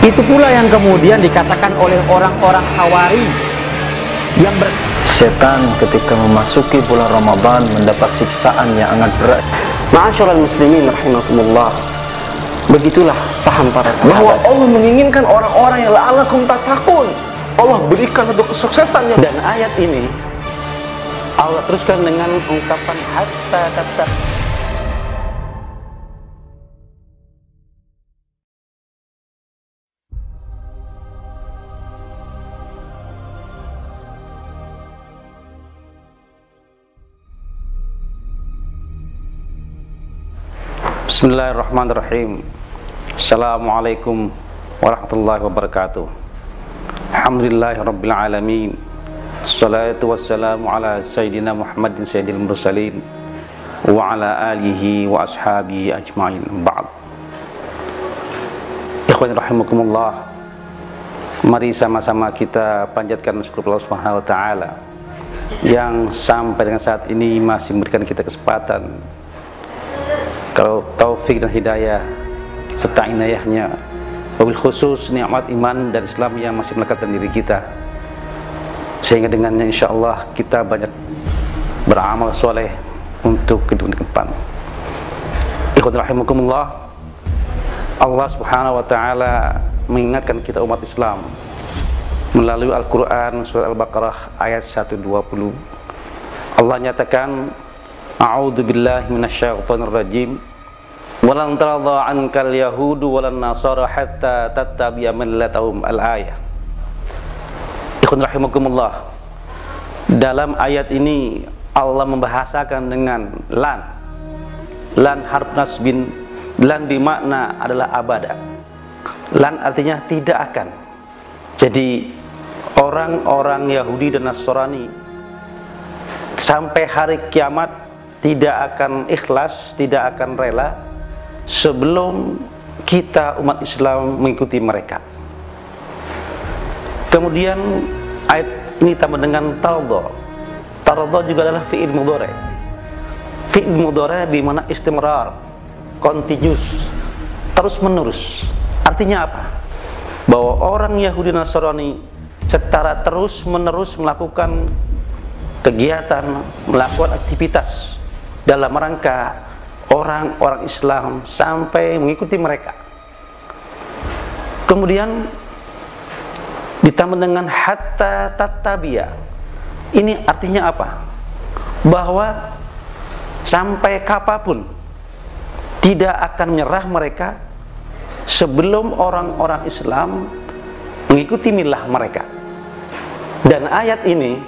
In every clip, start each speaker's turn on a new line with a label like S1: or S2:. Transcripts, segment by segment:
S1: Itu pula yang kemudian dikatakan oleh orang-orang Hawari yang
S2: setan ketika memasuki bulan Ramadan mendapat siksaan yang sangat berat.
S3: Ma'asyiral muslimin rahimakumullah. Begitulah paham para sahabat
S4: bahwa Allah menginginkan orang-orang yang la'allakum tattaqun. Allah berikan untuk kesuksesannya.
S1: Dan ayat ini Allah teruskan dengan ungkapan hatta tattaq. Bismillahirrahmanirrahim. Assalamualaikum warahmatullahi wabarakatuh. Alhamdulillahirabbil alamin. Assalatu wassalamu ala sayyidina Muhammadin sayyidil mursalin wa ala alihi wa ashabihi ajma'in. Ba'd. Ikhwan rahimakumullah. Mari sama-sama kita panjatkan syukur Allah Subhanahu wa taala yang sampai dengan saat ini masih memberikan kita kesempatan, kalau taufik dan hidayah serta inayahnya, wabil khusus nikmat iman dan Islam yang masih melekat dalam diri kita, sehingga dengannya insya Allah kita banyak beramal soleh untuk kehidupan depan. Ikhwan rahimakumullah, Allah Subhanahu wa taala mengingatkan kita umat Islam melalui Al-Quran surah Al-Baqarah ayat 120. Allah nyatakan, a'udzu billahi minasyaitonir rajim. Walan taradha 'ankal yahudu walan nasara hatta tattabi'a millatahum. Al-ayah. Ikhwan rahimakumullah. Dalam ayat ini Allah membahasakan dengan lan. Lan harf nasbin. Lan bermakna adalah abada. Lan artinya tidak akan. Jadi orang-orang Yahudi dan Nasrani sampai hari kiamat tidak akan ikhlas, tidak akan rela sebelum kita umat Islam mengikuti mereka. Kemudian ayat ini tambah dengan taradha. Taradha juga adalah fi'il mudhari. Fi'il mudhari bermakna istimrar, continuous, terus menerus. Artinya apa? Bahwa orang Yahudi dan Nasrani secara terus menerus melakukan kegiatan, melakukan aktivitas dalam rangka orang-orang Islam sampai mengikuti mereka. Kemudian ditambah dengan hatta tattabi'a. Ini artinya apa? Bahwa sampai kapanpun tidak akan menyerah mereka sebelum orang-orang Islam mengikuti milah mereka. Dan ayat ini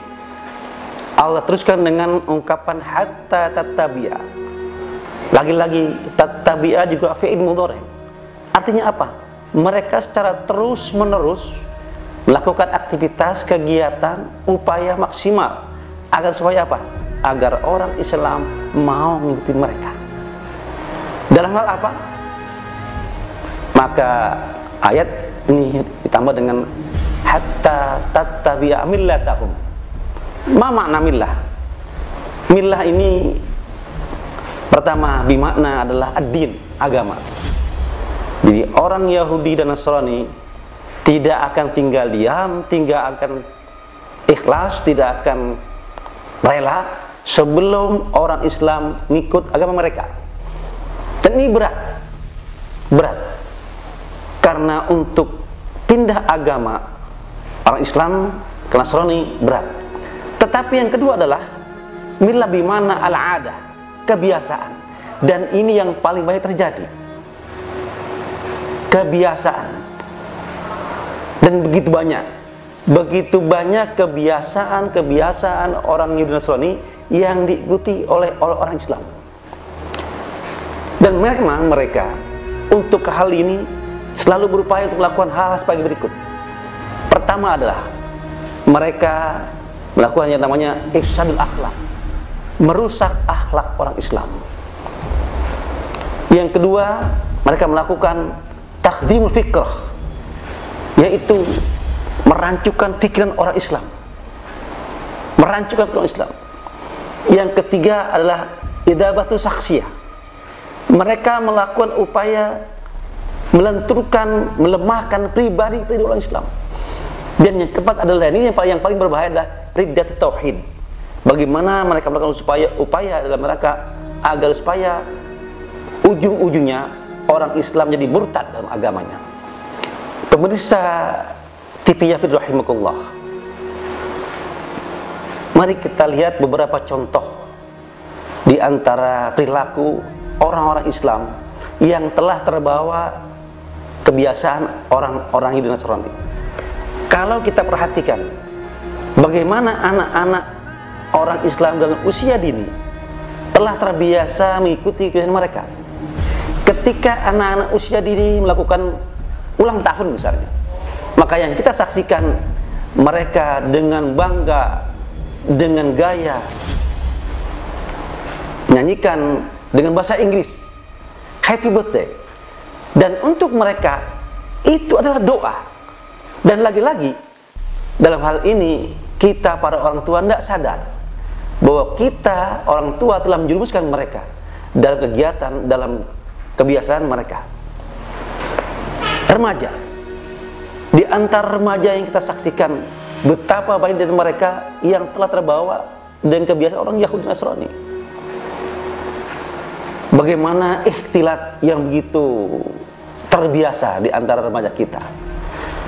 S1: Allah teruskan dengan ungkapan hatta tattabi'a. Lagi-lagi tattabi'a juga fi'il mudhari. Artinya apa? Mereka secara terus-menerus melakukan aktivitas, kegiatan, upaya maksimal agar supaya apa? Agar orang Islam mau mengikuti mereka. Dalam hal apa? Maka ayat ini ditambah dengan hatta tattabi'a millatahum. Ma makna millah? Millah ini pertama bimakna adalah ad-din, agama. Jadi orang Yahudi dan Nasrani tidak akan tinggal diam, tidak akan ikhlas, tidak akan rela sebelum orang Islam ngikut agama mereka. Dan ini berat. Karena untuk pindah agama orang Islam ke Nasrani berat. Tetapi yang kedua adalah millah bimana al-adah, kebiasaan. Dan ini yang paling banyak terjadi, kebiasaan. Dan begitu banyak kebiasaan orang Yahudi Nasrani yang diikuti oleh orang Islam. Dan memang mereka untuk hal ini selalu berupaya untuk melakukan hal sebagai berikut. Pertama adalah mereka melakukan yang namanya ifsadul akhlak, merusak akhlak orang Islam. Yang kedua, mereka melakukan takdimul fikrah, yaitu merancukan pikiran orang Islam, Yang ketiga adalah idabatu saksiyah. Mereka melakukan upaya melenturkan, melemahkan pribadi orang Islam. Dan yang keempat adalah ini yang paling berbahaya adalah riddat tauhid. Bagaimana mereka melakukan upaya dalam mereka agar supaya ujung-ujungnya orang Islam jadi murtad dalam agamanya. Pemirsa TV Yafid rahimakumullah, mari kita lihat beberapa contoh di antara perilaku orang-orang Islam yang telah terbawa kebiasaan orang-orang Yahudi Nasrani. Kalau kita perhatikan bagaimana anak-anak orang Islam dalam usia dini telah terbiasa mengikuti kebiasaan mereka. Ketika anak-anak usia dini melakukan ulang tahun misalnya, maka yang kita saksikan mereka dengan bangga, dengan gaya menyanyikan dengan bahasa Inggris happy birthday, dan untuk mereka itu adalah doa. Dan lagi-lagi dalam hal ini kita para orang tua tidak sadar bahwa kita orang tua telah menjerumuskan mereka dalam kegiatan, dalam kebiasaan mereka. Remaja, di antara remaja yang kita saksikan betapa banyak dari mereka yang telah terbawa dengan kebiasaan orang Yahudi Nasrani. Bagaimana ikhtilat yang begitu terbiasa di antara remaja kita.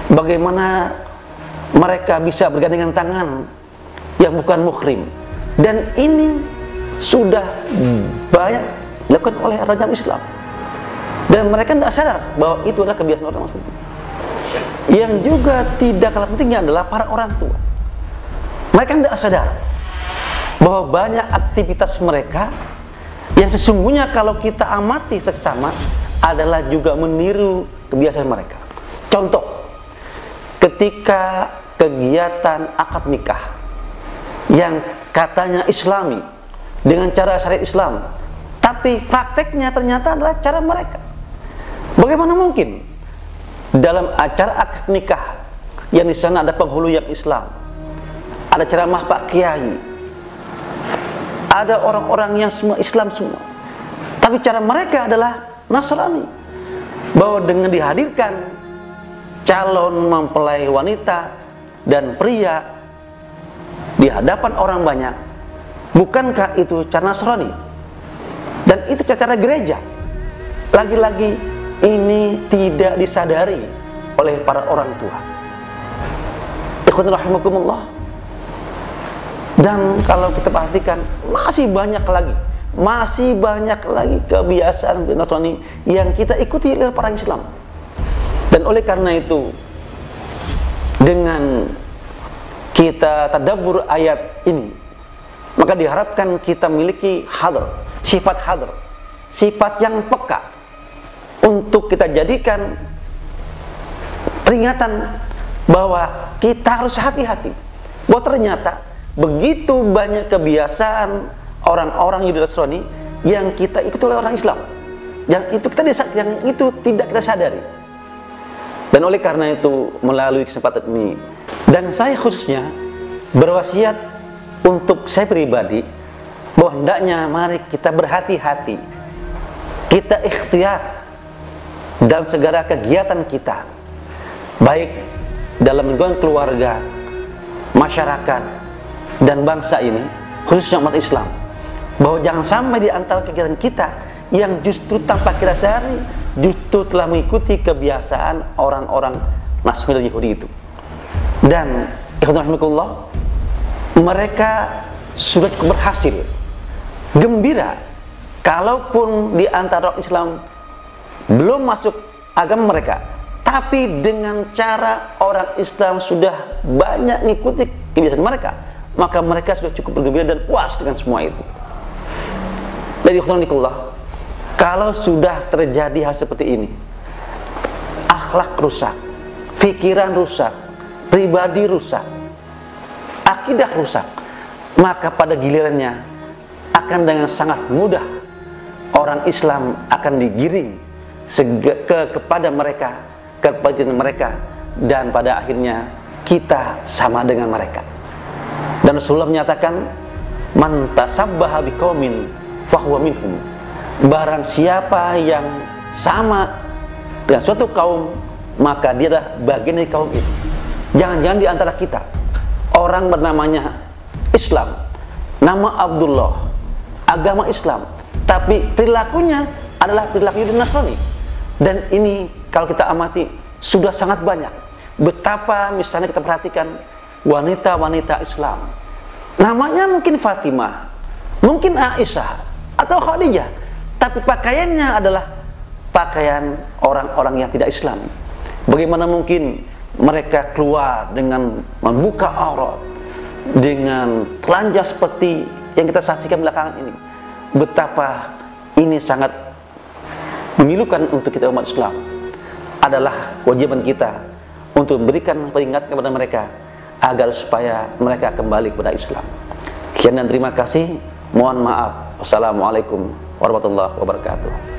S1: Bagaimana mereka bisa bergandengan tangan yang bukan muhrim. Dan ini sudah banyak dilakukan oleh remaja Islam. Dan mereka tidak sadar bahwa itu adalah kebiasaan orang Muslim. Yang juga tidak kalah pentingnya adalah para orang tua. Mereka tidak sadar bahwa banyak aktivitas mereka yang sesungguhnya kalau kita amati seksama adalah juga meniru kebiasaan mereka. Contoh, ketika kegiatan akad nikah yang katanya Islami dengan cara syariat Islam, tapi prakteknya ternyata adalah cara mereka. Bagaimana mungkin dalam acara akad nikah yang di sana ada penghulu yang Islam, ada ceramah Pak Kiai, ada orang-orang yang semua Islam semua, tapi cara mereka adalah Nasrani, bahwa dengan dihadirkan calon mempelai wanita dan pria di hadapan orang banyak, bukankah itu cara Nasrani? Dan itu cara gereja. Lagi-lagi ini tidak disadari oleh para orang tua. Ikhwan rahimakumullah. Dan kalau kita perhatikan masih banyak lagi kebiasaan Nasrani yang kita ikuti oleh para Islam. Dan oleh karena itu, dengan kita tadabbur ayat ini, maka diharapkan kita memiliki sifat hadr, sifat yang peka, untuk kita jadikan peringatan bahwa kita harus hati-hati, bahwa ternyata begitu banyak kebiasaan orang-orang Yahudi Nasrani yang kita ikuti oleh orang Islam, yang itu tidak kita sadari. Dan oleh karena itu, melalui kesempatan ini, dan saya khususnya berwasiat untuk saya pribadi, bahwa hendaknya mari kita berhati-hati, kita ikhtiar dalam segala kegiatan kita, baik dalam lingkungan keluarga, masyarakat, dan bangsa ini, khususnya umat Islam, bahwa jangan sampai di antara kegiatan kita yang justru tanpa kita sadari justru telah mengikuti kebiasaan orang-orang Nasrani dan Yahudi itu. Dan ikhwan rahimakumullah, mereka sudah cukup berhasil, gembira, kalaupun di antara orang Islam belum masuk agama mereka, tapi dengan cara orang Islam sudah banyak mengikuti kebiasaan mereka, maka mereka sudah cukup bergembira dan puas dengan semua itu. Jadi ikhwanillah, kalau sudah terjadi hal seperti ini, akhlak rusak, pikiran rusak, pribadi rusak, akidah rusak, maka pada gilirannya akan dengan sangat mudah orang Islam akan digiring kepada mereka, kepada mereka, dan pada akhirnya kita sama dengan mereka. Dan Rasulullah menyatakan, man tasabbaha biqaumin fahuwa minhum. Barang siapa yang sama dengan suatu kaum, maka dia adalah bagian dari kaum itu. Jangan-jangan di antara kita orang bernamanya Islam, nama Abdullah, agama Islam, tapi perilakunya adalah perilaku Yahudi Nasrani. Dan ini kalau kita amati sudah sangat banyak. Betapa misalnya kita perhatikan wanita-wanita Islam, namanya mungkin Fatimah, mungkin Aisyah atau Khadijah, tapi pakaiannya adalah pakaian orang-orang yang tidak Islam. Bagaimana mungkin mereka keluar dengan membuka aurat, dengan telanjang seperti yang kita saksikan belakangan ini? Betapa ini sangat memilukan untuk kita umat Islam. Adalah kewajiban kita untuk memberikan peringatan kepada mereka agar supaya mereka kembali kepada Islam. Sekian dan terima kasih. Mohon maaf. Wassalamualaikum warahmatullahi wabarakatuh.